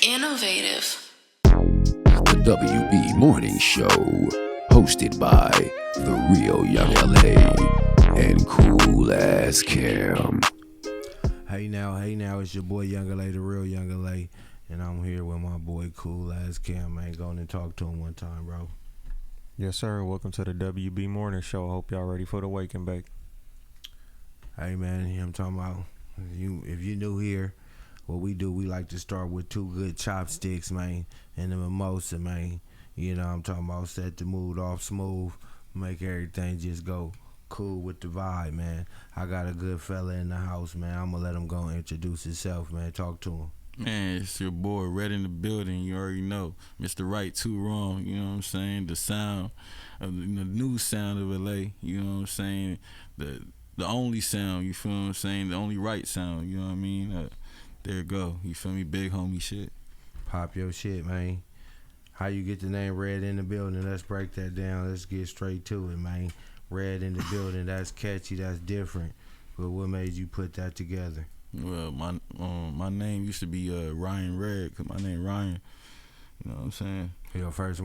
Innovative. The WB Morning Show, hosted by the real Young LA and Cool Ass Cam. Hey now, it's your boy Young LA, the real Young LA, and I'm here with my boy Cool Ass Cam. Man, go and talk to him one time, bro. Yes, sir. Welcome to the WB Morning Show. Hope y'all ready for the wake and bake. Hey, man, I'm talking about, if you new here, what we do, we like to start with two good chopsticks, man, and the mimosa, man. You know what I'm talking about? Set the mood off smooth, make everything just go cool with the vibe, man. I got a good fella in the house, man. I'm going to let him go and introduce himself, man. Talk to him. Man, it's your boy, Red in the building. You already know. Mr. Right, Too Wrong. You know what I'm saying? The sound, of the new sound of LA. You know what I'm saying? The only sound, you feel what I'm saying? The only right sound, you know what I mean? There it go. You feel me? Big homie shit. Pop your shit, man. How you get the name Red in the building? Let's break that down. Let's get straight to it, man. Red in the building, that's catchy, that's different. But what made you put that together? Well, my name used to be Ryan Red, because my name Ryan. You know what I'm saying?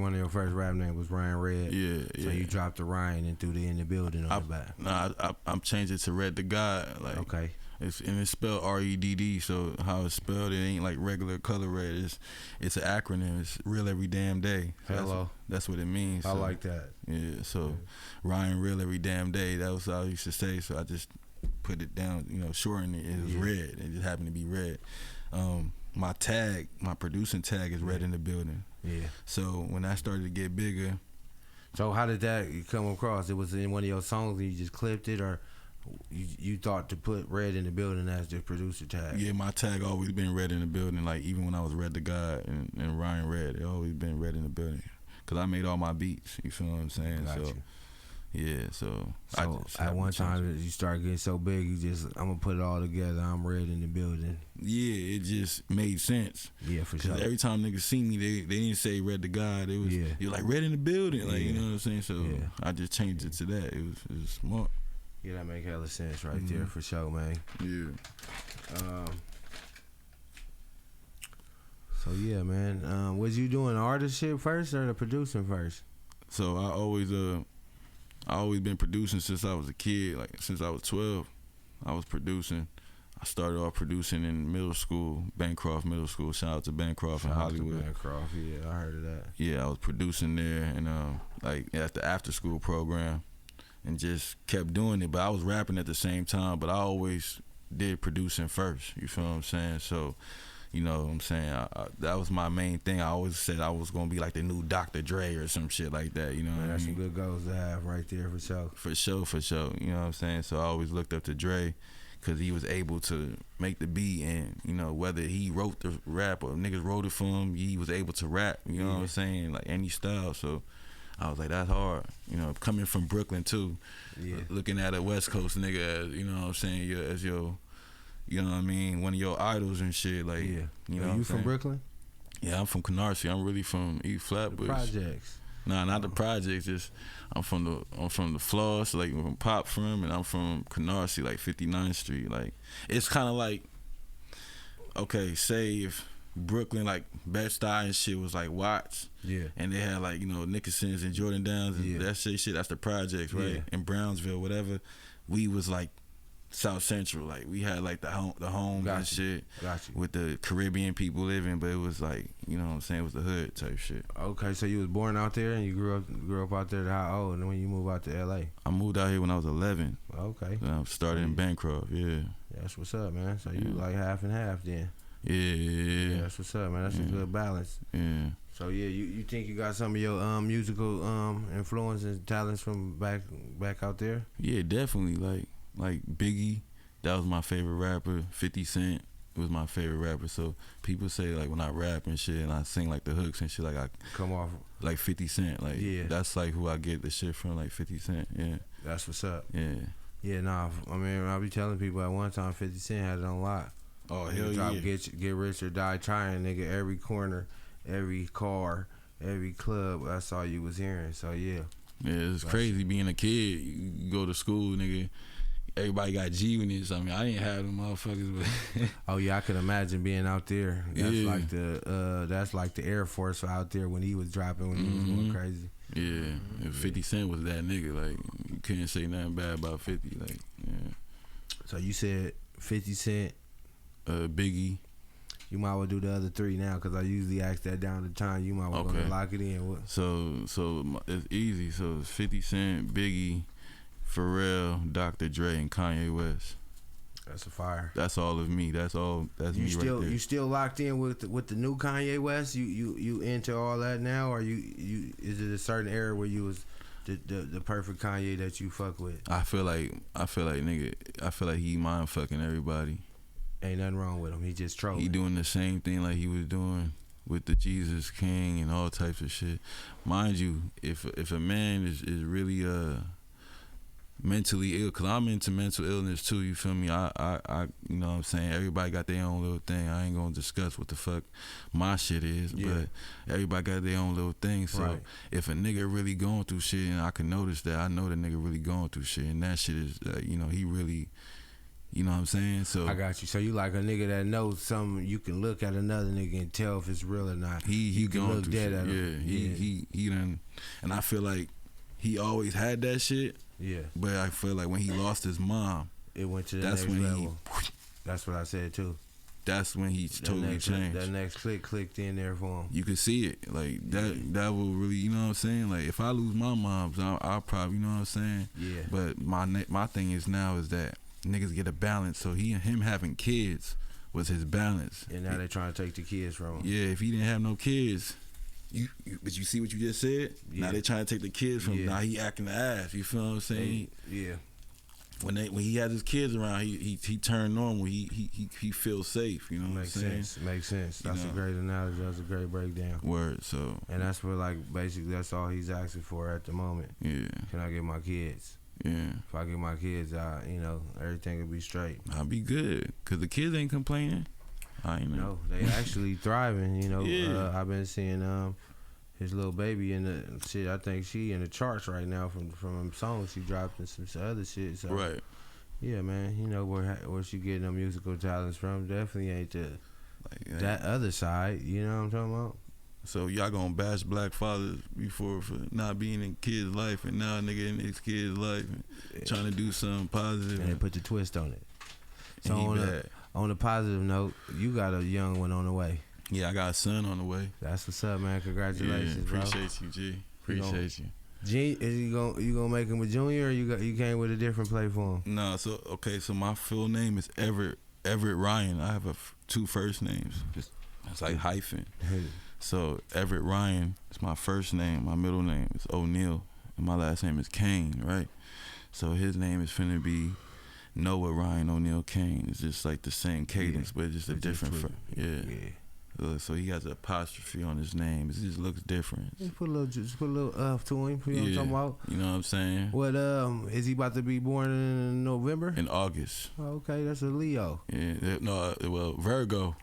One of your first rap name was Ryan Red. Yeah. So you dropped the Ryan and threw the in the building on the back. Nah, I'm changing it to Red the God. Like, okay. It's spelled REDD, so how it's spelled, it ain't like regular color red. It's an acronym. It's real every damn day. So Hello. That's what it means. I so, like that. Yeah, so Ryan real every damn day. That was what I used to say, so I just put it down, shortened it. It was red. It just happened to be red. My producing tag is Red in the building. Yeah. So when I started to get bigger. So how did that come across? It was in one of your songs and you just clipped it, or you thought to put Red in the building as the producer tag? Yeah, my tag always been Red in the building. Like even when I was Red the God and Ryan Red, it always been Red in the building. Cause I made all my beats. You feel what I'm saying? Got so you. yeah, so I at one time you start getting so big, I'm gonna put it all together. I'm Red in the building. Yeah, it just made sense. Yeah, for sure. Every time niggas see me, they didn't say Red the God. It was you're like Red in the building, like you know what I'm saying. So I just changed it to that. It was smart. Yeah, that make hella sense right there for sure, man. Yeah. So yeah, man. Was you doing artist shit first or the producing first? So I always been producing since I was a kid. Like since I was 12, I was producing. I started off producing in middle school, Bancroft Middle School. Shout out to Bancroft in Hollywood. Bancroft, yeah, I heard of that. Yeah, I was producing there and like at the after school program, and just kept doing it. But I was rapping at the same time. But I always did producing first. You feel what I'm saying? So. You know what I'm saying? That was my main thing. I always said I was going to be like the new Dr. Dre or some shit like that. You know what I mean? That's some good goals to have right there for sure. For sure. You know what I'm saying? So I always looked up to Dre because he was able to make the beat, and, whether he wrote the rap or niggas wrote it for him, he was able to rap. You know what I'm saying? Like any style. So I was like, that's hard. Coming from Brooklyn too. Yeah. Looking at a West Coast nigga as, you know what I'm saying, as your... You know what I mean? One of your idols and shit. Like, you know, you from Brooklyn? Yeah, I'm from Canarsie. I'm really from East Flatbush. The projects. Nah, not the projects. Just I'm from the Floss, like where Pop from, and I'm from Canarsie, like 59th Street. Like it's kind of like, okay, say if Brooklyn like Bed-Stuy and shit was like Watts, and they had like Nickersons and Jordan Downs and that shit. That's the projects, right? Yeah. In Brownsville, whatever. We was like South Central, like we had like the home and shit with the Caribbean people living, but it was like, you know what I'm saying, it was the hood type shit. Okay, so you was born out there and you grew up out there. How old? And then when you moved out to LA? I moved out here when I was 11. Okay. And I started in Bancroft. Yeah. That's what's up, man. So you like half and half then. Yeah. That's what's up, man. That's a good balance. Yeah. So yeah, you think you got some of your musical influence and talents from back out there? Yeah, definitely. Like Biggie, that was my favorite rapper. 50 Cent was my favorite rapper. So people say like when I rap and shit and I sing like the hooks and shit, like I come off like 50 Cent. Like that's like who I get the shit from, like 50 Cent. Yeah. That's what's up. Yeah. Yeah, nah. I mean, I be telling people at one time 50 Cent had it on lock. Oh hell yeah. Get rich or die trying, nigga. Every corner, every car, every club. That's all you was hearing. So yeah. Yeah, it's crazy being a kid. You go to school, nigga. everybody got G units. I mean, I didn't have them motherfuckers, but Oh yeah, I could imagine being out there. That's Yeah. like the Air Force out there when he was dropping, when he was going crazy. yeah. And 50 Cent was that nigga. Like, you couldn't say nothing bad about 50. Like, yeah. So you said 50 Cent. Biggie. You might well do the other three now, because I usually ask that down the time. You might well Okay. gonna lock it in. What? So it's easy. So it's 50 Cent, Biggie, Pharrell, Dr. Dre, and Kanye West. That's a fire. That's all of me. That's You me still right there. you still locked in with the new Kanye West? You into all that now, or you is it a certain era where you was the perfect Kanye that you fuck with? I feel like nigga. I feel like he mind fucking everybody. Ain't nothing wrong with him. He just trolling. He doing the same thing like he was doing with the Jesus King and all types of shit. Mind you, if a man is really mentally ill, cause I'm into mental illness too. You feel me? I you know what I'm saying, everybody got their own little thing. I ain't gonna discuss what the fuck my shit is, Yeah. but everybody got their own little thing. So Right. if a nigga really going through shit, and I can notice that, I know the nigga really going through shit, and that shit is you know, he really. You know what I'm saying? So I got you. So you like a nigga that knows something. You can look at another nigga and tell if it's real or not. he you can going look through dead shit. at him. Yeah, he done, and I feel like he always had that shit. Yeah. But I feel like when he lost his mom, It went to the that's next when level. That's what I said too. that's when he totally changed. That next clicked in there for him. You could see it like that. That will really, you know what I'm saying. Like if I lose my moms, I'll probably, you know what I'm saying. Yeah. But my thing is now is that niggas get a balance. So him having kids was his balance. And now they're trying to take the kids from him. Yeah, if he didn't have no kids, but you see what you just said? Yeah. Now they trying to take the kids from him. Yeah. Now he acting the ass. You feel what I'm saying? Yeah. When he had his kids around, he turned normal. He feels safe. You know what Makes I'm saying? sense. Makes sense. You That's a know. great analogy. That's a great breakdown. Word. So And that's what, like, basically that's all he's asking for at the moment. yeah, Can I get my kids? yeah. If I get my kids, everything will be straight. I'll be good. Cause the kids ain't complaining. I ain't know. No, they actually thriving. Yeah. I've been seeing his little baby in the shit. I think she in the charts right now from songs she dropped and some other shit. So Right. yeah, man. You know where she getting them musical talents from? Definitely ain't Like, that other side. You know what I'm talking about? So y'all gonna bash black fathers before for not being in kids' life, and now nigga in his kid's life and trying to do something positive. And they put the twist on it. So and he bad. on a positive note, you got a young one on the way. Yeah, I got a son on the way. That's what's up, man. Congratulations, Yeah, bro. appreciate you, G. Appreciate you. G, is you gonna make him a junior, or you came with a different play for him? No, so my full name is Everett Ryan. I have two first names. It's like hyphen. So Everett Ryan is my first name. My middle name is O'Neal, and my last name is Kane, right? So his name is finna be Noah Ryan O'Neal Kane. It's just like the same cadence, but it's just a different. Yeah. So he has an apostrophe on his name. It just looks different. Just put a little to him. You know what I'm talking about? You know what I'm saying? What is he about to be born in November? In August. Oh, okay, that's a Leo. Yeah. No. Well, Virgo.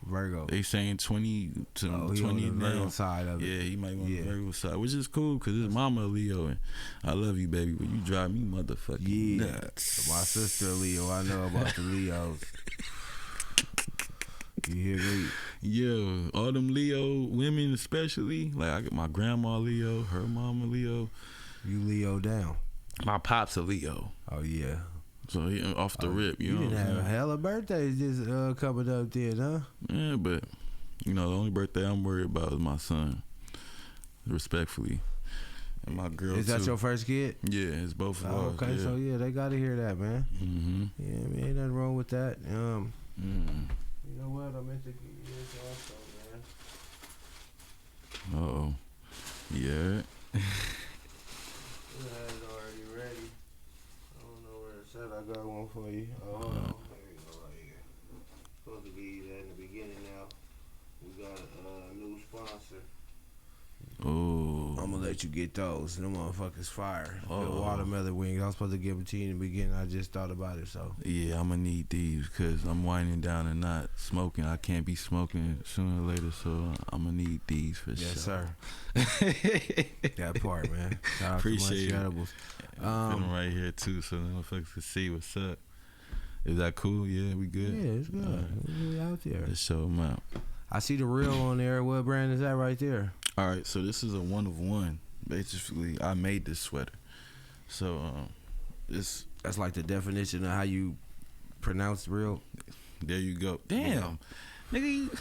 They saying 20 to 20 on the now. Virgo side of it. Yeah, he might be on the Virgo side, which is cool because his mama a Leo, and I love you, baby, but you drive me motherfucking nuts. My sister a Leo. I know about the Leos. You hear me? Yeah, all them Leo women, especially like I got my grandma Leo, her mama Leo. You Leo down. My pop's a Leo. Oh yeah. So he off the rip, you know. didn't what I'm have a saying? hella birthdays just coming up then, huh? Yeah, but you know the only birthday I'm worried about is my son. Respectfully, and my girl. Is that too. your first kid? Yeah, it's both of Oh, ours. okay, yeah. so yeah, they gotta hear that, man. Mm-hmm. Yeah, man, ain't nothing wrong with that. Mm-hmm. You know what? I meant to give you this also, man. Uh-oh. Yeah. You had it already ready. I don't know where it's at. I got one for you. Oh, hold on. There we go, right here. Supposed to give you that in the beginning now. We got a new sponsor. Oh. I'm gonna let you get those. Them motherfuckers fire. The Uh-oh. watermelon wings. I was supposed to give them to you in the beginning. I just thought about it, so. Yeah, I'm gonna need these because I'm winding down and not smoking. I can't be smoking sooner or later, so I'm gonna need these for sure. Yes, sir. That part, man. Shout out Appreciate to it. Munchie Edibles. Put them right here too, so the motherfuckers can see what's up. Is that cool? Yeah, we good. Yeah, it's good. We out there. Let's show them out. I see the real on there. What brand is that right there? All right, so this is a 1 of 1. Basically, I made this sweater. So That's like the definition of how you pronounce real. there you go. Damn, nigga,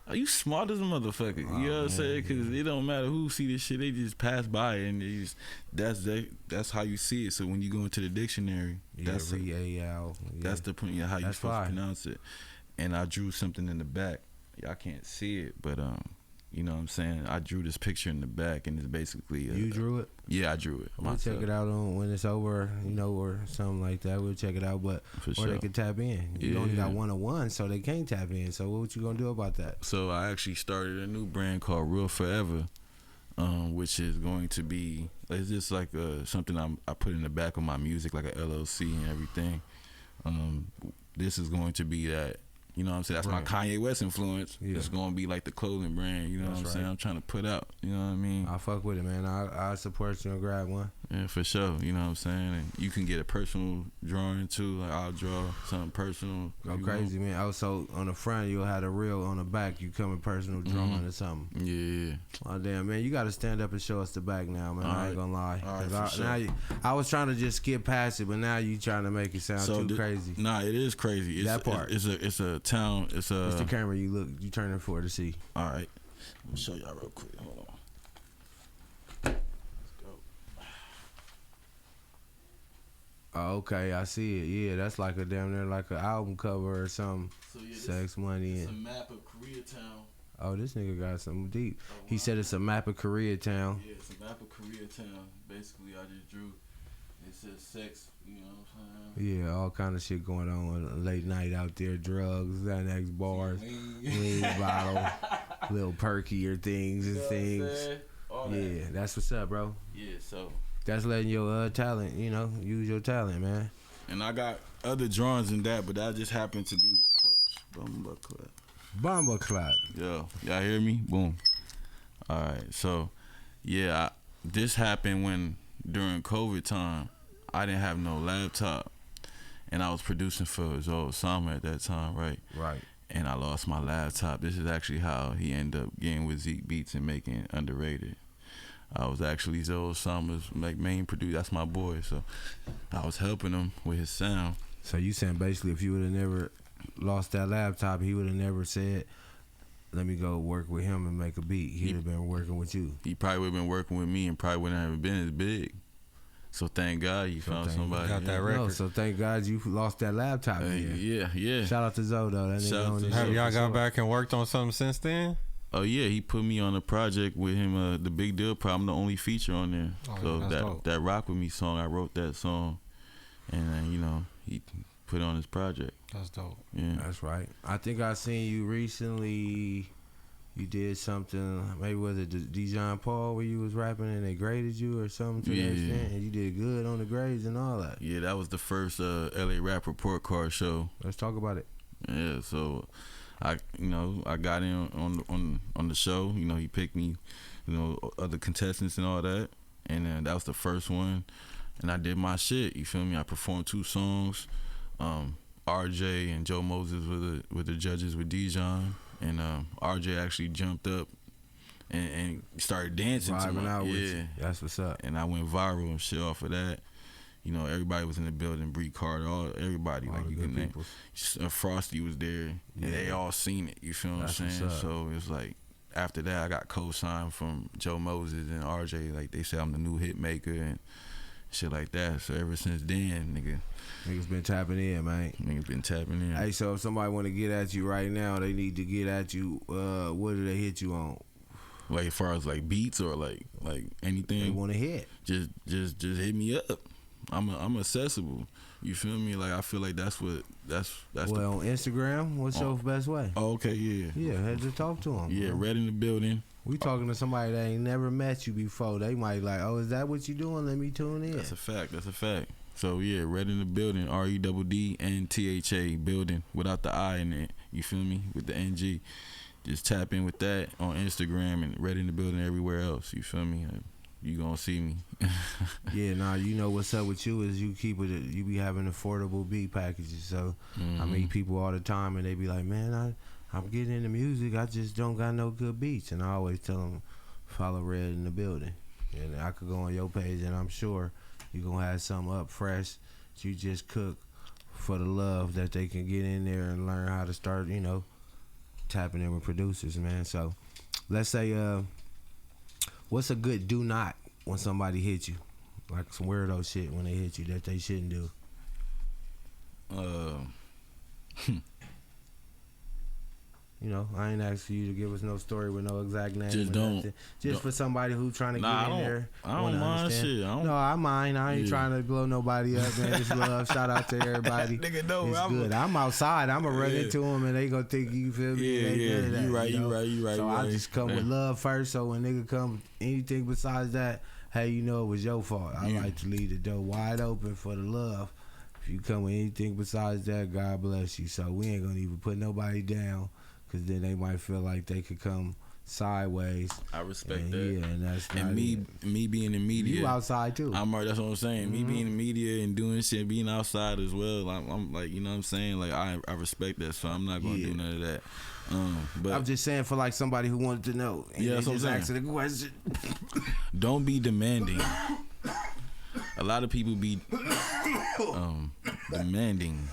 are you smart as a motherfucker? You know what I'm saying? Because it don't matter who see this shit, they just pass by and they just that's how you see it. So when you go into the dictionary, that's R-E-A-L. that's the point how you That's supposed fine. to pronounce it. And I drew something in the back. Y'all can't see it, but you know what I'm saying? I drew this picture in the back, and it's basically You drew it? Yeah, I drew it. We'll check it out on when it's over, or something like that. We'll check it out, For or sure. they can tap in. You only Yeah. got 1 of 1, so they can't tap in. So what you gonna do about that? So I actually started a new brand called Real Forever, which is going to be, it's just like something I put in the back of my music, like a LLC and everything. This is going to be that. You know what I'm saying? That's my Kanye West influence. Yeah. It's going to be like the clothing brand. You know what I'm saying? I'm trying to put out. You know what I mean? I fuck with it, man. I support you and grab one. Yeah, for sure. You know what I'm saying? And you can get a personal drawing too. Like I'll draw something personal. Go if you crazy, man. Also, on the front, you'll have the real. On the back, you come in personal drawing or something. want. Yeah. Oh, damn, man. You got to stand up and show us the back now, man. I ain't going to lie. All right, 'Cause for sure. now I was trying to just skip past it, but now you trying to make it sound too crazy. Nah, it is crazy. It's, That part. It's a town. It's a. It's the camera you turning for to see. All right. Let me show y'all real quick. Hold on. Let's go. Oh, okay, I see it. Yeah, that's like a damn near like an album cover or something. So yeah, Sex Money. it's a And, map of Koreatown. oh, this nigga got something deep. Oh, He wow. said it's a map of Koreatown. Yeah, it's a map of Koreatown. Basically, I just drew. It says sex. You know what I'm saying? Yeah, all kind of shit going on late night out there. Drugs, Xanax bars, lean bottle, little perkier things and things. All that. Yeah, that's what's up, bro. Yeah. So. That's letting your talent, use your talent, man. And I got other drawings in that, but that just happened to be. Bomba Clot. Yo, y'all hear me? Boom. All right. So, yeah, this happened when during COVID time, I didn't have no laptop, and I was producing for Zoe Osama at that time, right? Right. And I lost my laptop. This is actually how he ended up getting with Zeke Beats and making Underrated. I was actually Zoe Osama's main producer. That's my boy. So I was helping him with his sound. So you saying basically if you would have never lost that laptop, he would have never said, let me go work with him and make a beat. He'd have been working with you. He probably would have been working with me and probably wouldn't have been as big. So thank God you found somebody. got that yeah. record. No, so thank God you lost that laptop. Yeah. Shout out to Zoe though. That Shout nigga out on to this Zoe. Have shit y'all for got sure. back and worked on something since then? Oh yeah, he put me on a project with him. The Big Deal Problem, the only feature on there. Oh, So that's dope. that Rock With Me song, I wrote that song, and he put it on his project. That's dope. Yeah. That's right. I think I seen you recently. You did something, maybe was it Dijon Paul where you was rapping and they graded you or something to that Yeah. extent, and you did good on the grades and all that. Yeah, that was the first LA Rap Report Card show. Let's talk about it. Yeah, so I got in on the show. He picked me, other contestants and all that, and then that was the first one, and I did my shit. You feel me? I performed 2 songs. RJ and Joe Moses were the judges with Dijon, and RJ actually jumped up and started dancing to Vibing my out with you. That's what's up. and I went viral and shit off of that. Everybody was in the building. Bree Carter, everybody, All like the you good can name. peoples. Frosty was there, and they all seen it. You feel what I'm That's what's saying? up. So it's like after that, I got co-signed from Joe Moses and RJ. Like they said, I'm the new hit maker and shit like that. So ever since then, Niggas been tapping in, man. niggas been tapping in. Hey, so if somebody want to get at you right now, they need to get at you. What do they hit you on? Like as far as like beats or like They anything, want to hit. just hit me up. I'm accessible. You feel me? Like I feel like that's Well, the. on Instagram, what's your best way? Oh, okay, yeah. Yeah, had to talk to them. Yeah, Red in the building. We talking to somebody that ain't never met you before. They might like, oh, is that what you doing? Let me tune in. That's a fact. So yeah, Red in the building, REDDNTHA building without the I in it. You feel me? With the NG. Just tap in with that on Instagram and Red in the building everywhere else. You feel me? you gonna see me. Yeah, nah, you know what's up with you is you keep it. You be having affordable beat packages. So I meet people all the time, and they be like, "Man, I'm getting into music. I just don't got no good beats." And I always tell them, follow Red in the building, and I could go on your page, and I'm sure you gonna have something up fresh that you just cook for the love that they can get in there and learn how to start, tapping in with producers, man. So let's say, what's a good do not when somebody hits you? Like some weirdo shit when they hit you that they shouldn't do. I ain't asking you to give us no story with no exact name. Just or don't. nothing. Just for somebody who trying to get in there. I don't mind understand. shit. No, I mind. I ain't trying to blow nobody up, man. Just love. Shout out to everybody. Nigga, no, it's good. I'm outside. I'm going to run into them and they going to think, you feel me? Yeah. You right. So I just come with love first. So when nigga come anything besides that, hey, it was your fault. I like to leave the door wide open for the love. If you come with anything besides that, God bless you. So we ain't going to even put nobody down. Because then they might feel like they could come sideways. I respect that. Yeah, and that's not me being in media. You outside too. I'm right. That's what I'm saying. Me being in media and doing shit, being outside as well. I'm like, you know what I'm saying? Like I respect that, so I'm not gonna do none of that. But I'm just saying for like somebody who wanted to know. And that's what I'm saying. Asking the question. Don't be demanding. A lot of people be demanding.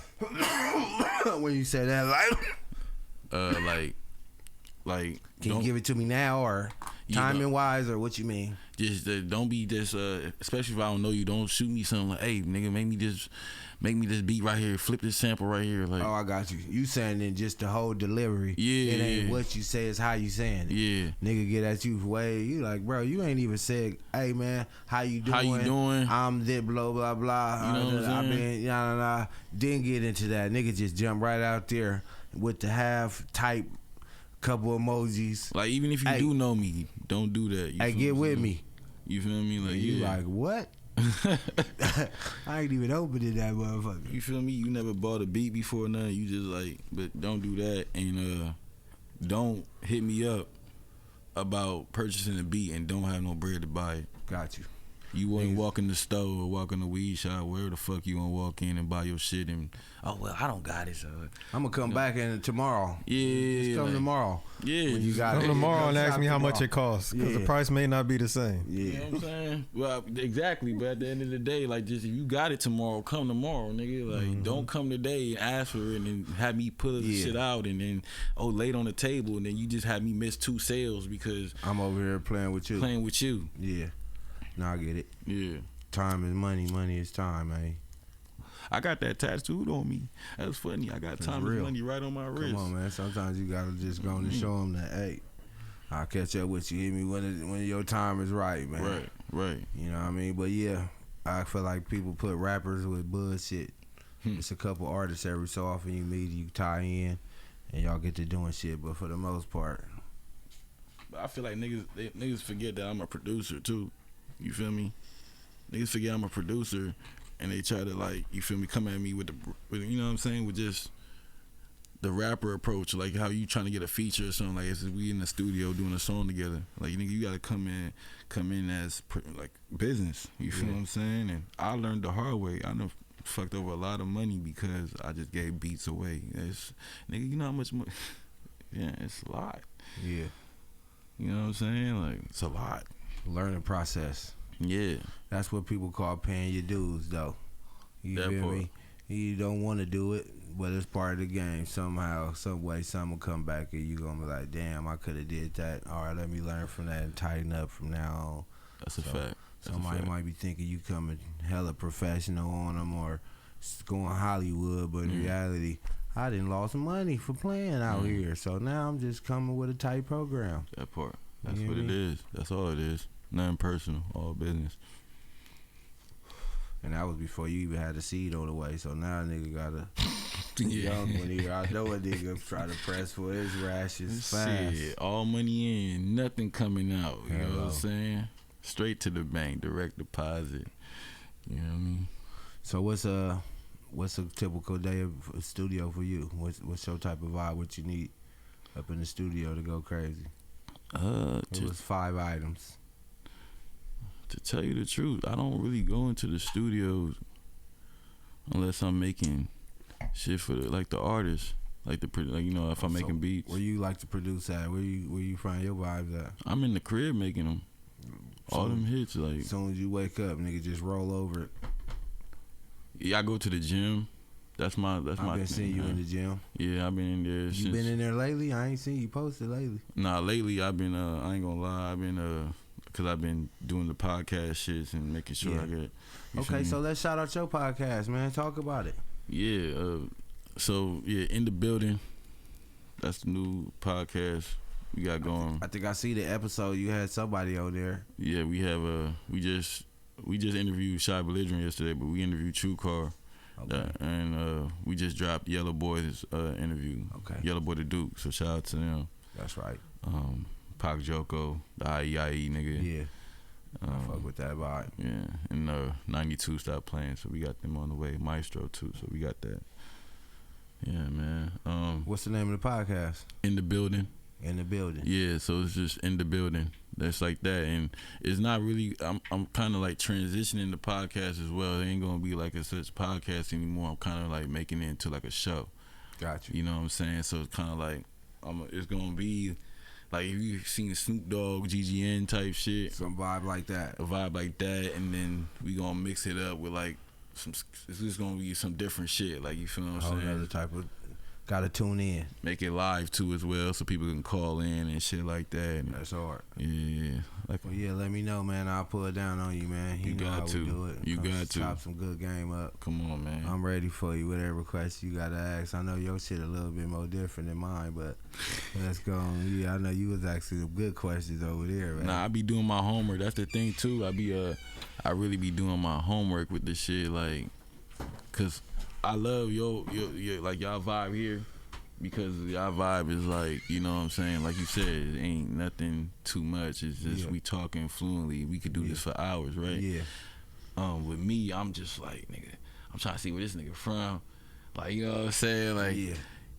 When you say that, like can you give it to me now or timing wise or what you mean? Just don't be just especially if I don't know you, don't shoot me something like, hey nigga, make me this beat right here, flip this sample right here. Like, oh, I got you. You saying in just the whole delivery. Yeah. It ain't what you say, it's how you saying it. Yeah. Nigga get at you way, you like, bro, you ain't even said, hey man, how you doing? I'm this blah blah blah. You know what I'm saying? Didn't get into that. Nigga just jump right out there with the half type couple emojis. Like even if you do know me, don't do that. Hey, get with me. You feel me? Like you like what? I ain't even opening that motherfucker. You feel me? You never bought a beat before, nothing. You just like, but don't do that, and don't hit me up about purchasing a beat and don't have no bread to buy it. Got you. You wouldn't walk in the store or walk in the weed shop, where the fuck you gonna walk in and buy your shit and, oh well, I don't got it, so I'm gonna come back in tomorrow. Yeah, just come tomorrow. Yeah, when you got come it. tomorrow and ask me how much it costs, because the price may not be the same. Yeah, you know what I'm saying? Well, exactly. But at the end of the day, like, just if you got it tomorrow, come tomorrow, nigga. Like, don't come today and ask for it and then have me pull the shit out and then late on the table and then you just have me miss 2 sales because I'm over here playing with you. Yeah. No, I get it. Yeah. Time is money. Money is time, man. I got that tattooed on me. That's funny. I got time is money right on my wrist. Come on, man. Sometimes you gotta just go and show them that, hey, I'll catch up with you. Hit me when your time is right, man. Right. You know what I mean? But yeah, I feel like people put rappers with bullshit. It's a couple artists every so often you meet, you tie in, and y'all get to doing shit. But for the most part, I feel like niggas forget that I'm a producer too. You feel me? Niggas forget I'm a producer, and they try to, like, you feel me, come at me with you know what I'm saying, with just the rapper approach, like how you trying to get a feature or something. Like, it's we in the studio doing a song together. Like, nigga, you gotta come in as like business. You feel what I'm saying? And I learned the hard way. I done fucked over a lot of money because I just gave beats away. It's, nigga, you know how much money? Yeah, it's a lot. yeah, You know what I'm saying? Like, it's a lot. learning process. Yeah. That's what people call paying your dues, though. You That feel part. me? You don't want to do it, but it's part of the game. Somehow, some way, something will come back and you gonna be like, damn, I could have did that. All right, let me learn from that and tighten up from now on. That's a fact. Somebody might be thinking you coming hella professional on them or going Hollywood, but in reality, I done lost money for playing out here. So now I'm just coming with a tight program. That part. That's You what hear it me? is. That's all it is. Nothing personal. All business. And that was before you even had the seed on the way. So now a nigga gotta Yeah. when he I know a nigga try to press for his rashes fast. Shit, all money in, nothing coming out. You know what Hello. I'm saying? Straight to the bank, direct deposit. You know what I mean? So what's a typical day of studio for you? What's your type of vibe? What you need up in the studio to go crazy? It was 5 items. To tell you the truth, I don't really go into the studios unless I'm making shit for the artists, if I'm making beats. Where you like to produce at? Where you find your vibes at? I'm in the crib making them. All them hits, like. As soon as you wake up, nigga, just roll over it. Yeah, I go to the gym. That's my I've been seeing you in the gym. Yeah, I've been in there. You been in there lately? I ain't seen you posted lately. Nah, lately I've been. I ain't gonna lie. I've been because I've been doing the podcast shits and making sure I get. Okay, so let's shout out your podcast, man. Talk about it. Yeah. In the building. That's the new podcast we got going. I think I see the episode. You had somebody on there. Yeah, we have we just interviewed Shy Belligerent yesterday, but we interviewed True Car. Okay. And we just dropped Yellow Boy's interview. Okay. Yellow Boy the Duke. So shout out to them. That's right. Pac Joko, the IEIE nigga. Yeah. I fuck with that vibe. Yeah. And 92 stopped playing, so we got them on the way. Maestro too, so we got that. Yeah, man. What's the name of the podcast? In the Building. In the Building. Yeah, so it's just In the Building. That's like that, and it's not really. I'm kind of like transitioning the podcast as well. It ain't gonna be like a such podcast anymore. I'm kind of like making it into like a show. Gotcha. You know what I'm saying? So it's kind of like it's gonna be like if you've seen Snoop Dogg, GGN type shit, some vibe like that. A vibe like that, and then we gonna mix it up with like some. It's just gonna be some different shit. Like you feel what I'm saying? Another type of. Gotta tune in. Make it live too as well, so people can call in and shit like that. And that's hard. Yeah. Let me know, man. I'll pull it down on you, man. You know got how to. We do it. You got to. Chop some good game up. Come on, man. I'm ready for you. Whatever questions you gotta ask. I know your shit a little bit more different than mine, but let's go on. Yeah, I know you was asking some good questions over there, man. Nah, I be doing my homework. That's the thing too. I really be doing my homework with this shit, like, cause I love your like y'all vibe here. Because y'all vibe is like, you know what I'm saying? Like you said, it ain't nothing too much. It's just we talking fluently. We could do this for hours, right? Yeah. With me, I'm just like, nigga, I'm trying to see where this nigga from. Like, you know what I'm saying? Like,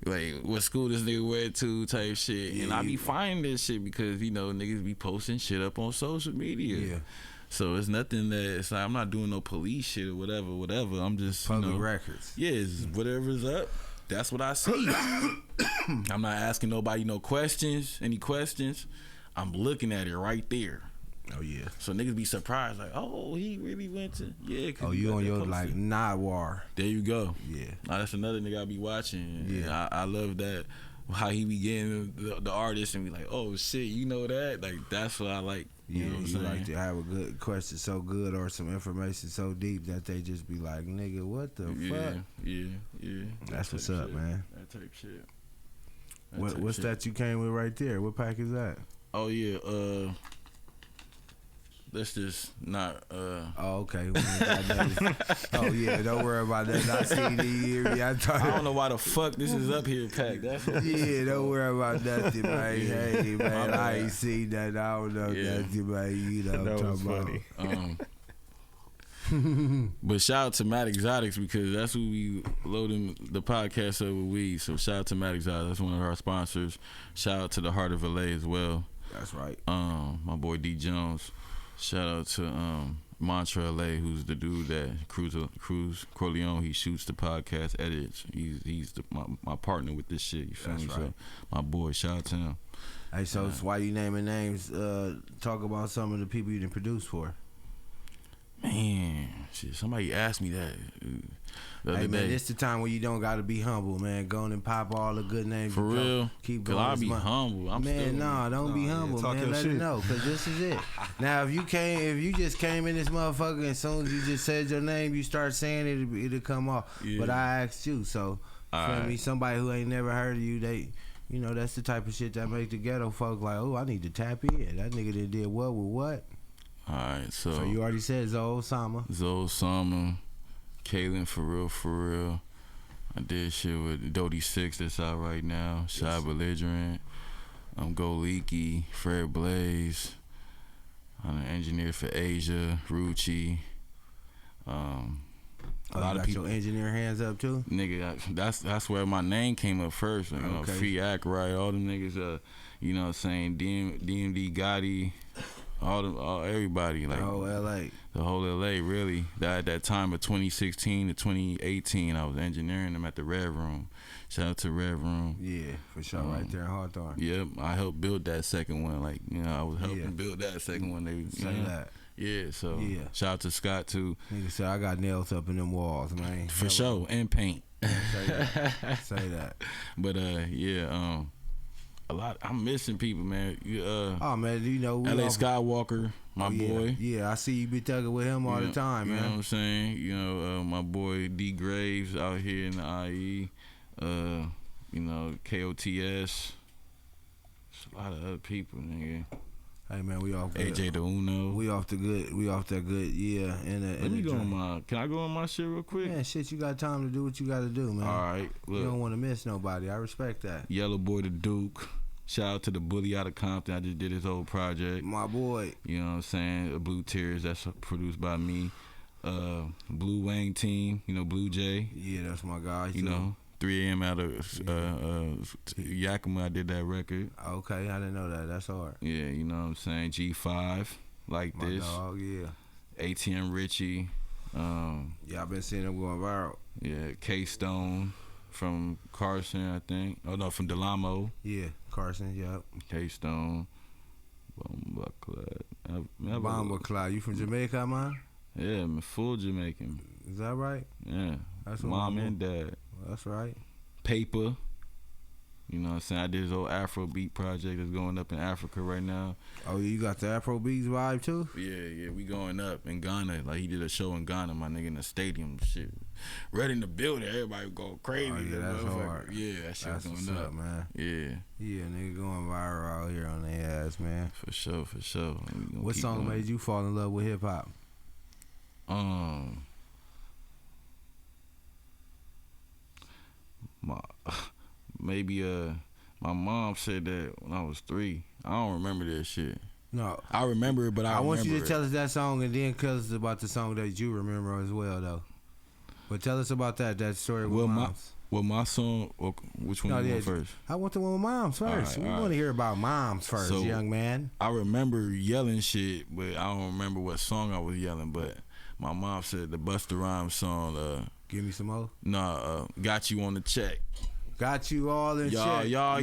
like what school this nigga went to type shit. And I be finding this shit because, you know, niggas be posting shit up on social media. Yeah. So it's nothing that it's like I'm not doing no police shit or whatever. I'm just public records. Yeah, it's whatever's up. That's what I see. I'm not asking nobody any questions. I'm looking at it right there. Oh, yeah. So niggas be surprised, like, oh, he really went to, Oh, you on your, like, Nardwuar. There you go. Yeah. Now, that's another nigga I be watching. Yeah. I love that, how he be getting the artist and be like, oh, shit, you know that? Like, that's what I like. You know what I'm saying? Like to have a good question so good or some information so deep that they just be like, nigga, what the fuck? Yeah. That's what's up, man. That type shit. What's that you came with right there? What pack is that? Oh, yeah. Let's just not. Oh, okay. Oh, yeah. Don't worry about that. I see the I don't know why the fuck this is up here, Pac. Yeah, don't worry about nothing, man. Hey, man, I ain't seen that. I don't know nothing, man. You know what I'm talking about. But shout out to Matt Exotics because that's who we loading the podcast up with weed. So shout out to Matt Exotics. That's one of our sponsors. Shout out to the Heart of LA as well. That's right. My boy D Jones. Shout out to Mantra LA, who's the dude that Cruz Corleone. He shoots the podcast, edits. He's my partner with this shit. You feel me? Right. So my boy, shout out to him. Hey, so why you naming names? Talk about some of the people you done produced for. Man, shit, somebody asked me that the other day. Man, this the time where you don't gotta be humble, man. Go on and pop all the good names. For real, keep going. I'll be humble. Don't be humble, man. Let it know, cause this is it. Now, if you just came in this motherfucker, and as soon as you just said your name, you start saying it, it'll come off. Yeah. But I asked you, so feel me? Somebody who ain't never heard of you, you know, that's the type of shit that make the ghetto folk like, oh, I need to tap in. That nigga that did what with what. Alright, so you already said Zoe Osama, Kaylin for real. I did shit with Dodie 6 that's out right now. Shy Belligerent, Go Leaky, Fred Blaze. I'm an engineer for Asia, Rucci. A lot of people. Your engineer hands up too, nigga. That's where my name came up first. You know, Free Act, right? All them niggas. You know what I'm saying? DMD Gotti. everybody, like the whole LA. The whole LA, really. At that time of 2016 to 2018, I was engineering them at the Red Room. Shout out to Red Room. Yeah, for sure, right there in Hawthorne. Yep, I helped build that second one. Like, you know, I was helping build that second one. Say that. Yeah, so shout out to Scott too. Nigga said I got nails up in them walls, man. For sure, and paint. Say that. Say that. But a lot. I'm missing people, man. Oh man, you know, LA Skywalker, my boy. Yeah, I see you be thugging with him all the time, man. You know what I'm saying? You know, my boy D Graves out here in the IE. You know, KOTS. It's a lot of other people, nigga. Hey man, we off good. AJ the Uno. We off that good, yeah. Let me go on my. Can I go on my shit real quick? Yeah, shit, you got time to do what you got to do, man. All right, look. You don't want to miss nobody. I respect that. Yellow Boy the Duke. Shout out to the bully out of Compton. I just did his whole project. My boy. You know what I'm saying? Blue Tears. That's produced by me. Blue Wayne Team. You know, Blue J. Yeah, that's my guy. You know. 3 a.m. out of Yakima, I did that record. Okay, I didn't know that. That's hard. Yeah, you know what I'm saying? G5, like my this. Dog, yeah. ATM Richie. Yeah, I've been seeing them going viral. Yeah, K Stone from Carson, I think. Oh no, from Delamo. Yeah, Carson. Yep. K Stone. Bomba Clyde. You from Jamaica, man? Yeah, I'm full Jamaican. Is that right? Yeah. That's Mom and dad. That's right. Paper. You know what I'm saying? I did this old Afrobeat project that's going up in Africa right now. Oh, you got the Afrobeats vibe too? Yeah, we going up in Ghana. Like, he did a show in Ghana, my nigga, in the stadium. Shit. Right in the building, everybody go crazy. Oh, yeah, that's hard. Yeah, that shit that's going up, man. Yeah. Yeah, nigga going viral out here on their ass, man. For sure. What song made you fall in love with hip hop? My mom said that when I was 3. I don't remember that shit. No, I remember it, but I want you to tell us that song and then tell us about the song that you remember as well, though. But tell us about that story with moms. My song, which one you want first? I want the one with moms first. We want to hear about moms first, so, young man. I remember yelling shit, but I don't remember what song I was yelling. But my mom said the Busta Rhymes song, Give Me Some More? Nah, Got You on the Check. Got you all in check. Y'all.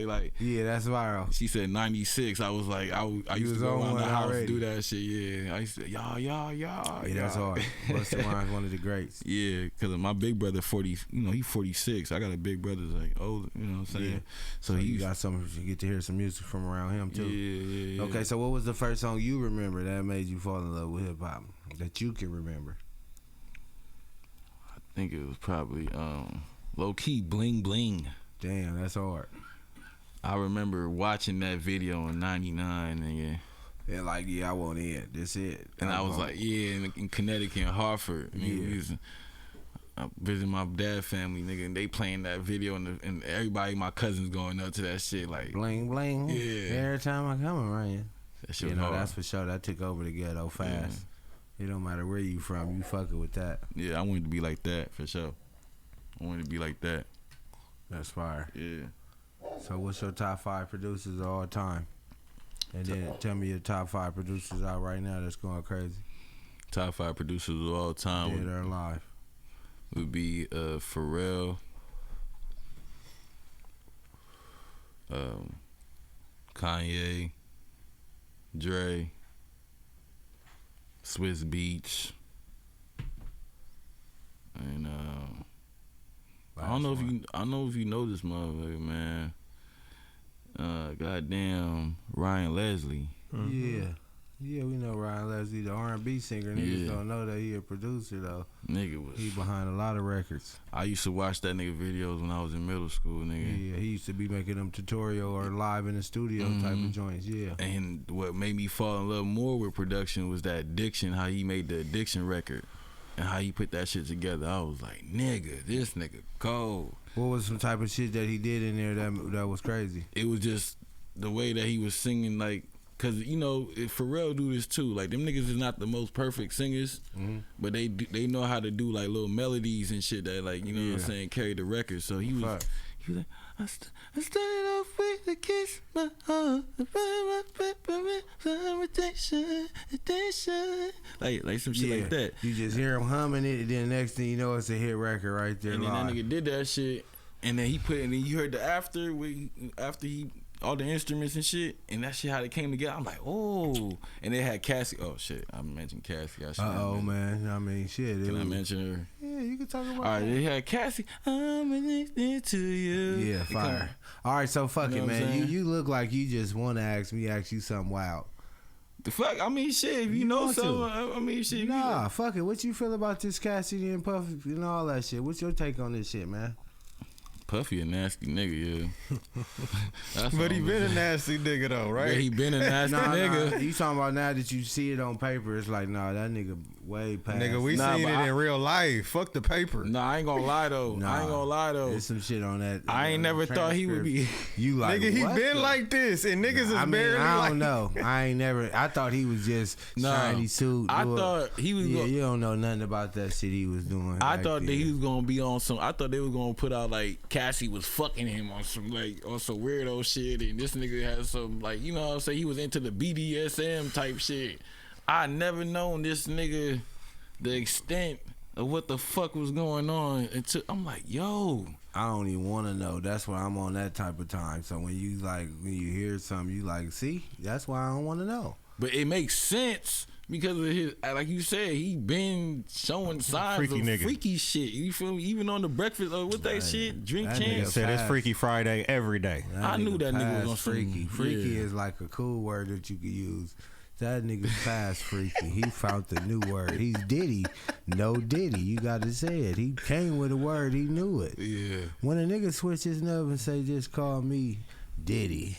Like, yeah, that's viral. She said 96. I was like, I used to go around the house and do that shit. Yeah, I used to y'all. Yeah, that's hard. Busta Rhymes, one of the greats. Yeah, because my big brother 40. You know, he's 46. I got a big brother that's like old. You know what I'm saying? Yeah. So you got some. You get to hear some music from around him too. Yeah. Okay, so what was the first song you remember that made you fall in love with hip hop that you can remember? I think it was probably Low Key Bling Bling. Damn, that's hard. I remember watching that video in '99, and like, I want it. That's it. And I was like, in Connecticut and Hartford. I visiting my dad's family, nigga, and they playing that video, and everybody, my cousins, going up to that shit like bling bling. Yeah. Every time I come around, that shit was hard. That's for sure. That took over the ghetto fast. It don't matter where you from, you fucking with that. Yeah, I wanted to be like that for sure. I wanted to be like that. That's fire. Yeah. So what's your top 5 producers of all time? And then tell me your top 5 producers out right now that's going crazy. Top 5 producers of all time. Dead or alive. Would be Pharrell, Kanye, Dre, Swiss Beats, and I don't know if you know this motherfucker, man. Goddamn Ryan Leslie. Mm-hmm. Yeah, we know Ryan Leslie, the R&B singer. Niggas don't know that he a producer though. He behind a lot of records. I used to watch that nigga videos when I was in middle school, nigga. Yeah, he used to be making them tutorial or live in the studio type of joints. Yeah. And what made me fall in love more with production was that Addiction, how he made the Addiction record. And how he put that shit together. I was like, nigga, this nigga cold. What was some type of shit that he did in there that was crazy? It was just the way that he was singing, like, cause you know, Pharrell do this too. Like, them niggas is not the most perfect singers, but they know how to do like little melodies and shit that, like, you know what I'm saying, carry the record. So he was like, I started off with a kiss, my heart, like some shit like that. You just hear him humming it, and then next thing you know, it's a hit record right there. And then live. that nigga did that shit, and then and then you heard the after he all the instruments and shit, and that shit how they came together. I'm like, oh, and they had Cassie. Oh shit, I mentioned Cassie. Man. I mean, shit. Can I mention her? Yeah, you can talk about. All right, they had Cassie. I'm addicted to you. Yeah, fire. All right, so fuck it, man. You look like you just want to ask you something wild. The fuck? I mean, shit. If you know something, I mean, shit. Nah, fuck it. What you feel about this Cassidy and Puffy and all that shit? What's your take on this shit, man? Puffy a nasty nigga, yeah. But he been a nasty nigga though, right? Yeah, he been a nasty nigga. Nah, you talking about now that you see it on paper? It's like, nah, that nigga way past. Nigga, we seen it in real life. Fuck the paper. Nah, I ain't gonna lie though. There's some shit on that. I ain't never thought he would be. You like, nigga, he been like this, and niggas is barely I don't know. I thought he was just shiny suit. I thought he was. Yeah, you don't know nothing about that shit he was doing. I thought that he was gonna be on some. I thought they was gonna put out like Cassie was fucking him on some weirdo shit, and this nigga had some like, you know what I'm saying, he was into the BDSM type shit. I never known this nigga the extent of what the fuck was going on until I'm like, yo, I don't even want to know. That's why I'm on that type of time. So when you hear something, you like, see, that's why I don't want to know. But it makes sense because of his, like you said, he been showing signs of freaky shit. You feel me? Even on the breakfast, what that shit, Drink Champs. Said it's Freaky Friday every day. I knew that nigga was freaky. Freaky is like a cool word that you could use. That nigga's past freaky. He found the new word. He's Diddy. No Diddy. You got to say it. He came with a word. He knew it. Yeah. When a nigga switch his nub and say, just call me Diddy.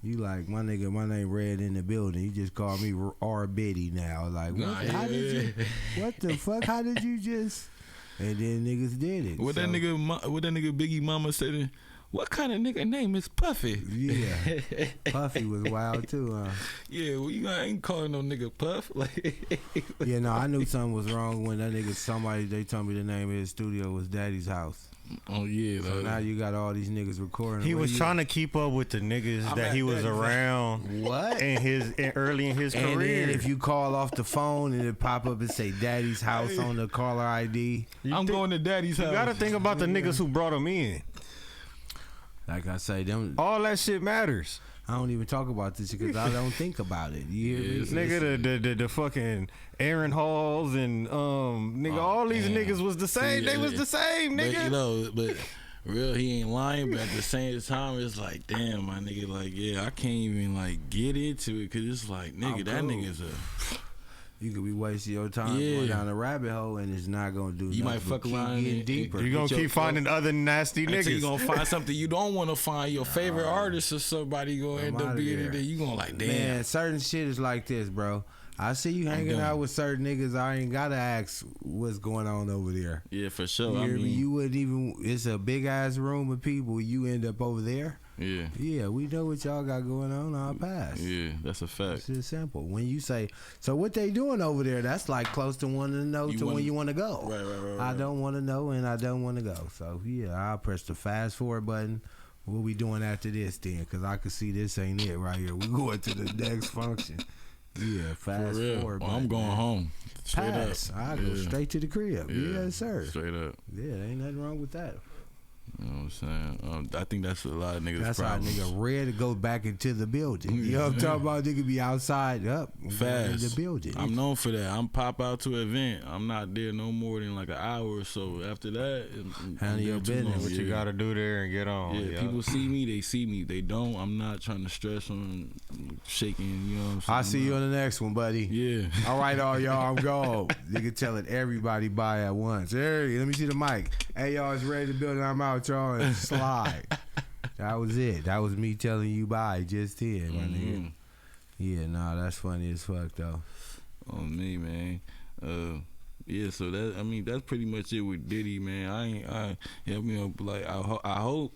You like, my nigga, my name Red in the building. You just call me R Biddy now. Like, how did you? What the fuck? How did you just? And then niggas did it. What that nigga Biggie Mama said? What kind of nigga name is Puffy? Yeah, Puffy was wild too, huh? Yeah, well, I ain't calling no nigga Puff. Like, yeah, no, I knew something was wrong when that nigga. They told me the name of his studio was Daddy's House. Oh yeah. So now you got all these niggas recording. He was trying to keep up with the niggas that he was around. What? Early in his career. And then if you call off the phone and it pop up and say Daddy's House on the caller ID, I'm going to Daddy's house. You gotta think about the niggas who brought him in. Like I say, all that shit matters. I don't even talk about this because I don't think about it. You hear me? Nigga, the fucking Aaron Halls and nigga, all these niggas was the same. They was the same, nigga. But real, he ain't lying. But at the same time, it's like, damn, my nigga, like, yeah, I can't even like get into it because it's like, nigga, that nigga's a. You could be wasting your time going down a rabbit hole and it's not gonna do. You might fuck around and getting deeper. You're gonna keep finding other nasty niggas. You're gonna find something you don't want to find. Your favorite artist or somebody gonna end up being in there. You gonna like, damn. Man, certain shit is like this, bro. I see you hanging out with certain niggas. I ain't gotta ask what's going on over there. Yeah, for sure. You wouldn't even. It's a big ass room of people. You end up over there. Yeah. Yeah, we know what y'all got going on. I'll pass. Yeah, that's a fact. It's just simple. When you say, so what they doing over there, that's like close to wanting to know when you want to go. Right. I don't want to know and I don't want to go. So, yeah, I'll press the fast forward button. What we doing after this then? Because I can see this ain't it right here. We going to the next function. Yeah, fast forward button. I'm going home. Straight pass. up. I go straight to the crib. Yes, sir. Straight up. Yeah, ain't nothing wrong with that. You know what I'm saying? I think that's a lot of niggas' That's problems. how nigga ready to go back into the building. You know what I'm talking about? Nigga be outside up fast in the building. I'm known for that. I'm pop out to an event. I'm not there no more than like an hour or so. After that, handle your business. What you gotta do there and get on. Yeah, people see me, they see me. They don't. I'm not trying to stress on shaking. You know what I'm saying? I'll see you on the next one, buddy. Yeah. All right, all y'all. I'm gone. Nigga telling everybody bye at once. Hey, let me see the mic. Hey, y'all, it's ready to build. I'm out, y'all. And slide. That was it. That was me telling you bye just then, my nigga. Yeah, nah, that's funny as fuck though. On me, man. Yeah, so that's pretty much it with Diddy, man. I hope,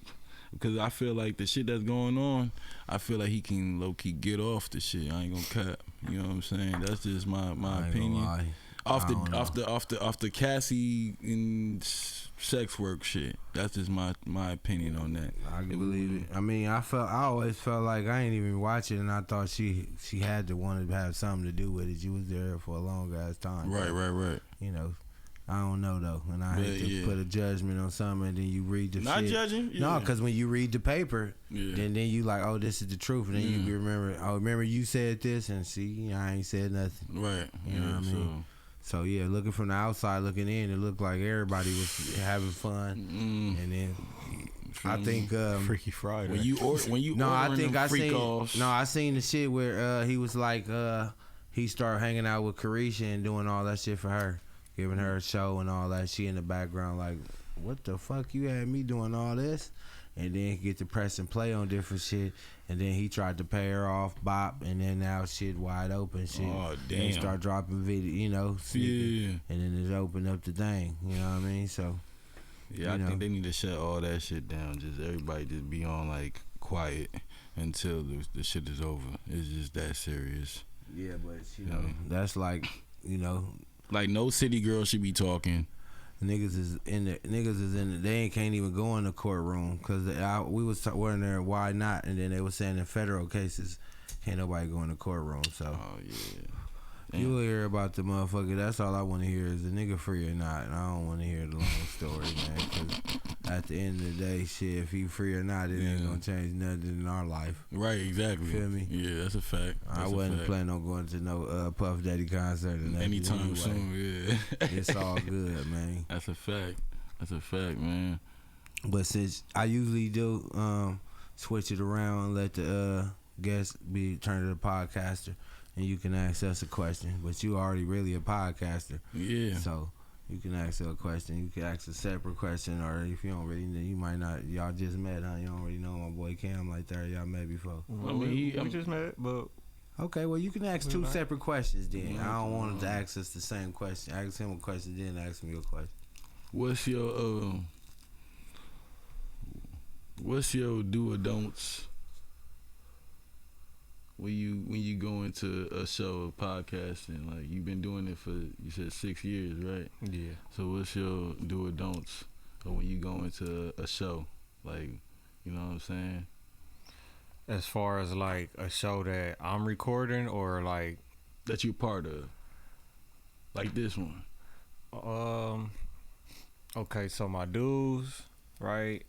because I feel like the shit that's going on, I feel like he can low key get off the shit. I ain't gonna cap. You know what I'm saying? That's just my opinion. off the Cassie and sex work shit. That's just my opinion on that. I can believe it. I mean, I always felt like I ain't even watch it, and I thought she had to want to have something to do with it. She was there for a long ass time. Right. You know, I don't know though, and I hate to put a judgment on something, and then you read the not shit. Judging. Yeah. No, because when you read the paper, then you like, oh, this is the truth, and then you remember you said this, and see, I ain't said nothing. Right. You know what I mean? So yeah, looking from the outside, looking in, it looked like everybody was having fun, and then I think Freaky Friday. I seen the shit where he was like he started hanging out with Carisha and doing all that shit for her, giving her a show and all that. She in the background like, what the fuck, you had me doing all this? And then get to press and play on different shit, and then he tried to pay her off, bop, and then now shit wide open shit. Oh damn! And start dropping video, you know, sneaking, and then it opened up the thing. You know what I mean? So yeah, I think they need to shut all that shit down. Just everybody just be on like quiet until the shit is over. It's just that serious. Yeah, but you know, that's like, you know, like no city girl should be talking. Niggas is in the, they can't even go in the courtroom because we was wondering there why not, and then they was saying in federal cases can't nobody go in the courtroom. So you will hear about the motherfucker. That's all I want to hear is the nigga free or not. And I don't want to hear the long story, man. Because at the end of the day, shit, if he free or not, it ain't gonna change nothing in our life. Right, exactly. Feel me? Yeah, that's a fact. I wasn't planning on going to no Puff Daddy concert or nothing anytime soon. Yeah, it's all good, man. That's a fact. That's a fact, man. But since I usually do switch it around and let the guest be turned to the podcaster, and you can ask us a question, but you already really a podcaster. Yeah. So you can ask a question. You can ask a separate question, or if you don't really know, you might not. Y'all just met, huh? You don't really know my boy Cam like that. Y'all met before. Well, we just met, but okay. Well, you can ask two separate questions then. I don't want him to ask us the same question. Ask him a question, then ask me a question. What's your do or don'ts when you go into a show of podcasting? Like, you've been doing it for, you said 6 years, right? Yeah. So what's your do or don'ts when you go into a show? Like, you know what I'm saying? As far as like a show that I'm recording or like that you're part of, like this one. Okay, so my dues, right?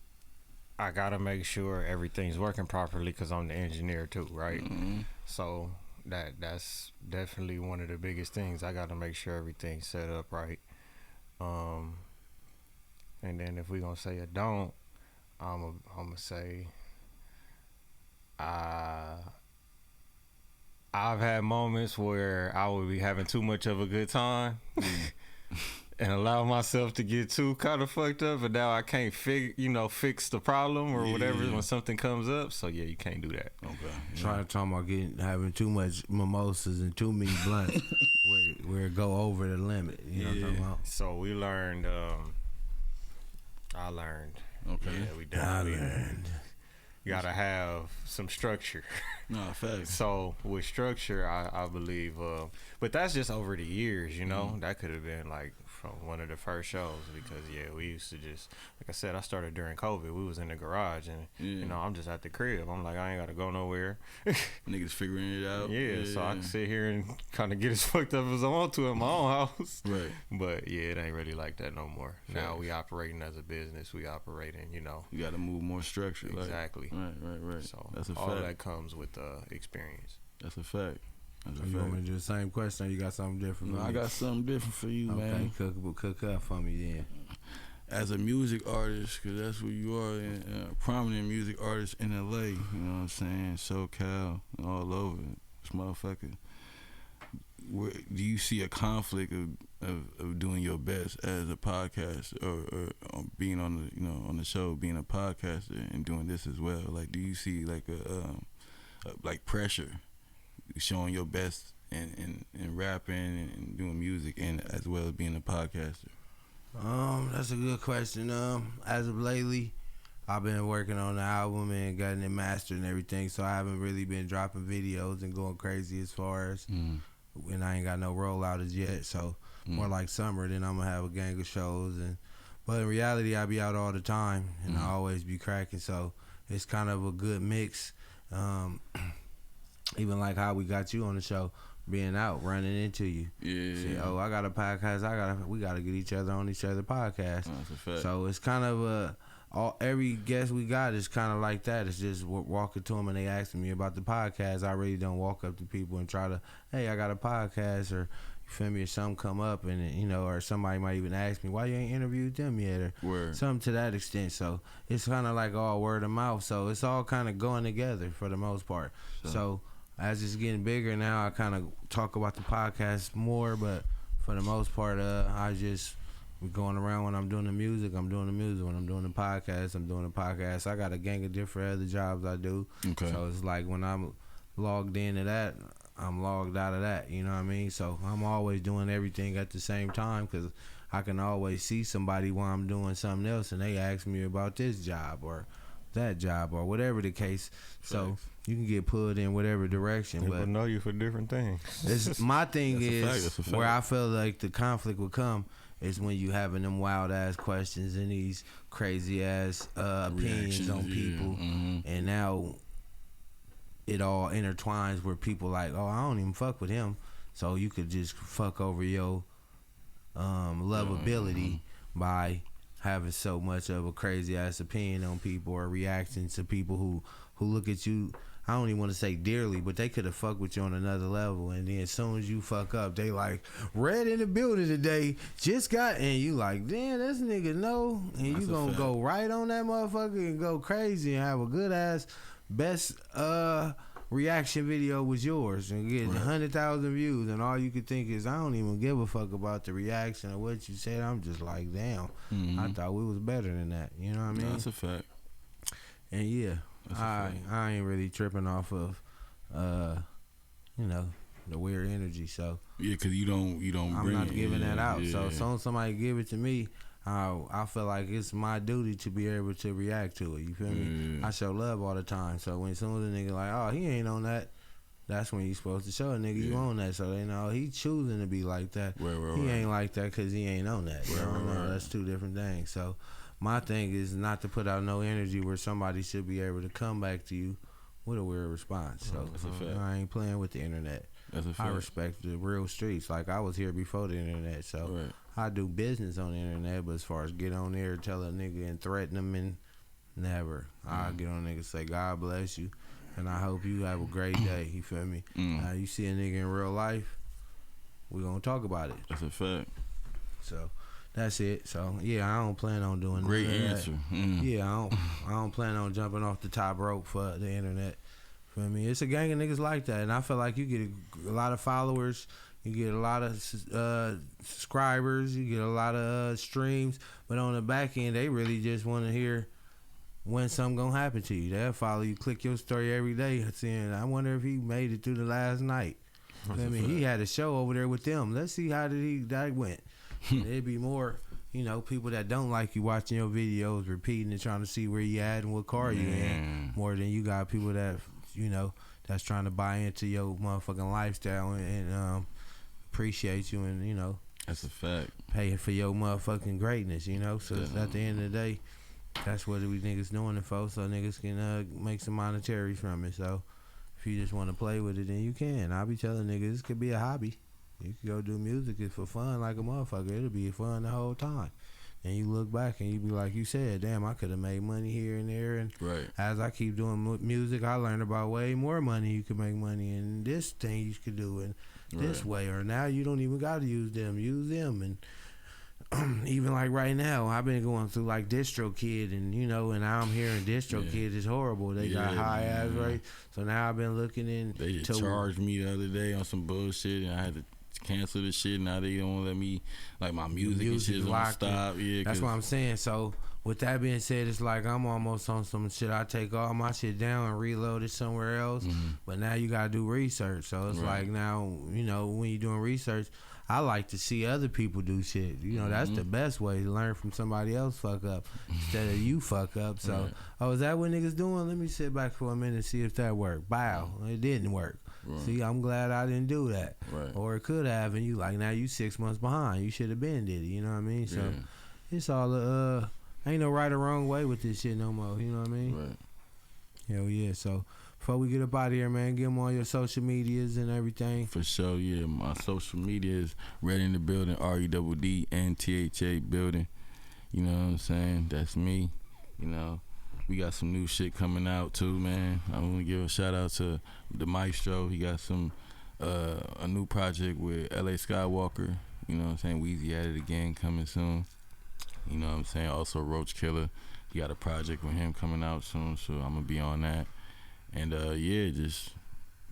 I gotta make sure everything's working properly because I'm the engineer too, right? Mm-hmm. So that's definitely one of the biggest things. I gotta make sure everything's set up right. And then if we gonna say a don't, I'm gonna say I've had moments where I would be having too much of a good time. And allow myself to get too kind of fucked up, and now I can't fix the problem or whatever when something comes up. So yeah, you can't do that. Okay. Trying to talk about having too much mimosas and too many blunts, where it go over the limit. You know what I'm talking about? So we learned. I learned. Okay. Yeah, we definitely learned. You gotta have some structure. No, facts. So with structure, I believe, but that's just over the years, you know. That could have been like from one of the first shows, because we used to just, like I said, I started during COVID. We was in the garage, and you know, I'm just at the crib. I'm like, I ain't gotta go nowhere. Niggas figuring it out. Yeah, so I can sit here and kind of get as fucked up as I want to in my own house. Right. But yeah, it ain't really like that no more. Facts. Now we operating as a business. We operating, you know. You got to move more structure. Exactly. Like, right. So that's a all fact. that comes with experience. That's a fact. You want me to do the same question, or you got something different? No, I got something different for you, man. Cook up for me then. As a music artist, because that's what you are, a prominent music artist in LA, you know what I'm saying, SoCal, all over this motherfucker. Do you see a conflict of doing your best as a podcaster, or being on the show, being a podcaster and doing this as well? Like, do you see like like pressure, showing your best and rapping and doing music, and as well as being a podcaster? That's a good question. As of lately, I've been working on the album and getting it mastered and everything, so I haven't really been dropping videos and going crazy as far as and I ain't got no rollout as yet. So more like summer, then I'm gonna have a gang of shows. But in reality, I be out all the time, and I always be cracking. So it's kind of a good mix. Even like how we got you on the show, being out, running into you. Yeah. Say, oh, I got a podcast. We gotta get each other on each other podcast. That's a fact. So it's kind of every guest we got is kind of like that. It's just walking to them and they asking me about the podcast. I really don't walk up to people and try to, hey, I got a podcast, or you feel me, or something come up and or somebody might even ask me, why you ain't interviewed them yet, or something to that extent. So it's kind of like all word of mouth. So it's all kind of going together for the most part. So as it's getting bigger now, I kind of talk about the podcast more, but for the most part, we're going around. When I'm doing the music, I'm doing the music. When I'm doing the podcast, I'm doing the podcast. I got a gang of different other jobs I do. Okay. So it's like when I'm logged into that, I'm logged out of that. You know what I mean? So I'm always doing everything at the same time, because I can always see somebody while I'm doing something else, and they ask me about this job or that job or whatever the case. So you can get pulled in whatever direction. People but know you for different things. My thing is where I feel like the conflict would come is when you having them wild ass questions and these crazy ass opinions on people, and now it all intertwines where people like, oh, I don't even fuck with him, so you could just fuck over your lovability by having so much of a crazy ass opinion on people or reacting to people who look at you. I don't even want to say dearly, but they could have fucked with you on another level, and then as soon as you fuck up, they like, Red in the building today, just got, and you like, damn, this nigga know, and you gonna go right on that motherfucker and go crazy and have a good ass best reaction video was yours and get 100,000 views, and all you could think is, I don't even give a fuck about the reaction or what you said. I'm just like, damn, I thought we was better than that. You know what I mean? That's a fact. And yeah, I ain't really tripping off of the weird energy. So yeah, because you don't I'm not giving that out. So as soon as somebody give it to me, I feel like it's my duty to be able to react to it. You feel me? I show love all the time. So when soon as a nigga like, oh, he ain't on that, that's when you supposed to show a nigga you on that. So they know he choosing to be like that. He ain't like that because he ain't on that. That's two different things. So my thing is not to put out no energy where somebody should be able to come back to you with a weird response. So I ain't playing with the internet. I respect the real streets. Like, I was here before the internet, so I do business on the internet, but as far as get on there, tell a nigga and threaten them, and never. I get on a nigga and say, God bless you, and I hope you have a great day. You feel me? You see a nigga in real life, we gonna talk about it. That's a fact. So that's it. So yeah, I don't plan on doing great answer. Yeah, I don't plan on jumping off the top rope for the internet. Feel me? It's a gang of niggas like that, and I feel like you get a lot of followers, you get a lot of subscribers, you get a lot of streams, but on the back end, they really just want to hear when something gonna happen to you. They'll follow you, click your story every day, saying, I wonder if he made it through the last night. I mean, he had a show over there with them. Let's see how that went. It'd be more, people that don't like you watching your videos, repeating and trying to see where you at and what car you in, more than you got people that, that's trying to buy into your motherfucking lifestyle and appreciate you and, that's a fact. Pay for your motherfucking greatness, So at the end of the day, that's what we niggas doing it for, so niggas can make some monetary from it. So if you just want to play with it, then you can. I'll be telling niggas this could be a hobby. You can go do music for fun like a motherfucker. It'll be fun the whole time. And you look back and you be like you said, damn, I could have made money here and there. And as I keep doing music, I learned about way more money you can make money in this thing you could do in this way. Or now you don't even got to use them. And even like right now, I've been going through like DistroKid, and and now I'm hearing DistroKid is horrible. They got high ass rates. So now I've been looking in. They just charged me the other day on some bullshit, and I had to cancel the shit. Now they don't let me, like, my music and shit don't stop. Yeah, that's what I'm saying. So with that being said, it's like I'm almost on some shit. I take all my shit down and reload it somewhere else. But now you gotta do research. So it's like now, when you're doing research, I like to see other people do shit. That's the best way to learn from somebody else fuck up instead of you fuck up. So, is that what niggas doing? Let me sit back for a minute and see if that worked. Bow. It didn't work. Right. See, I'm glad I didn't do that. Right. Or it could have, and you like, now you 6 months behind. You should have been did it, you know what I mean? So it's all ain't no right or wrong way with this shit no more, you know what I mean? Right. Hell yeah. So before we get up out of here, man, give them all your social medias and everything. For sure, yeah. My social media is REDDNTHABUILDNG, REDDNTHA building. You know what I'm saying? That's me. You know, we got some new shit coming out too, man. I want to give a shout out to the Maestro. He got some a new project with LA Skywalker. You know what I'm saying? Weezy at it again, coming soon. You know what I'm saying? Also Roach Killer. He got a project with him coming out soon, so I'm gonna be on that. And yeah, just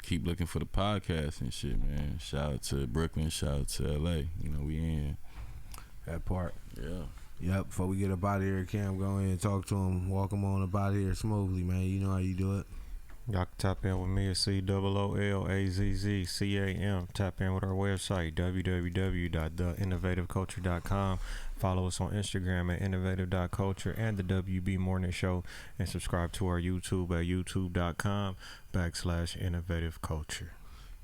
keep looking for the podcast and shit, man. Shout out to Brooklyn, shout out to LA. You know, we in here. That part. Yeah. Yep. Before we get up out of here, Cam, go in and talk to him. Walk him on up out of here smoothly, man. You know how you do it. Y'all can tap in with me at COOLAZZCAM. Tap in with our website, www.theinnovativeculture.com. Follow us on Instagram at innovative.culture and the WB Morning Show. And subscribe to our YouTube at youtube.com/innovativeculture.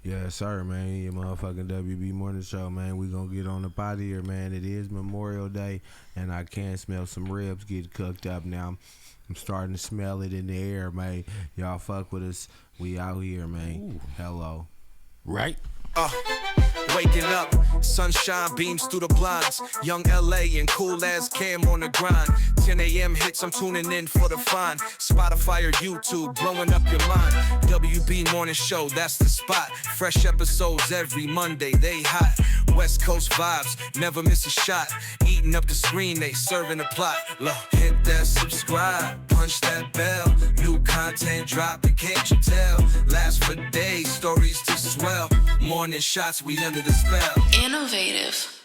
Yes, sir, man. Your motherfucking WB Morning Show, man. We gonna get on up out of here, man. It is Memorial Day, and I can smell some ribs get cooked up now. I'm starting to smell it in the air, man. Y'all fuck with us. We out here, man. Ooh. Hello. Right. Waking up, sunshine beams through the blinds. Young LA and cool ass Cam on the grind. 10 a.m. hits, I'm tuning in for the fine. Spotify or YouTube, blowing up your mind. WB Morning Show, that's the spot. Fresh episodes every Monday, they hot. West Coast vibes, never miss a shot. Eating up the screen, they serving the plot. Look, hit that subscribe, punch that bell. New content dropping, can't you tell? Last for days, stories to swell. Morning shots, we under the spell. Innovative.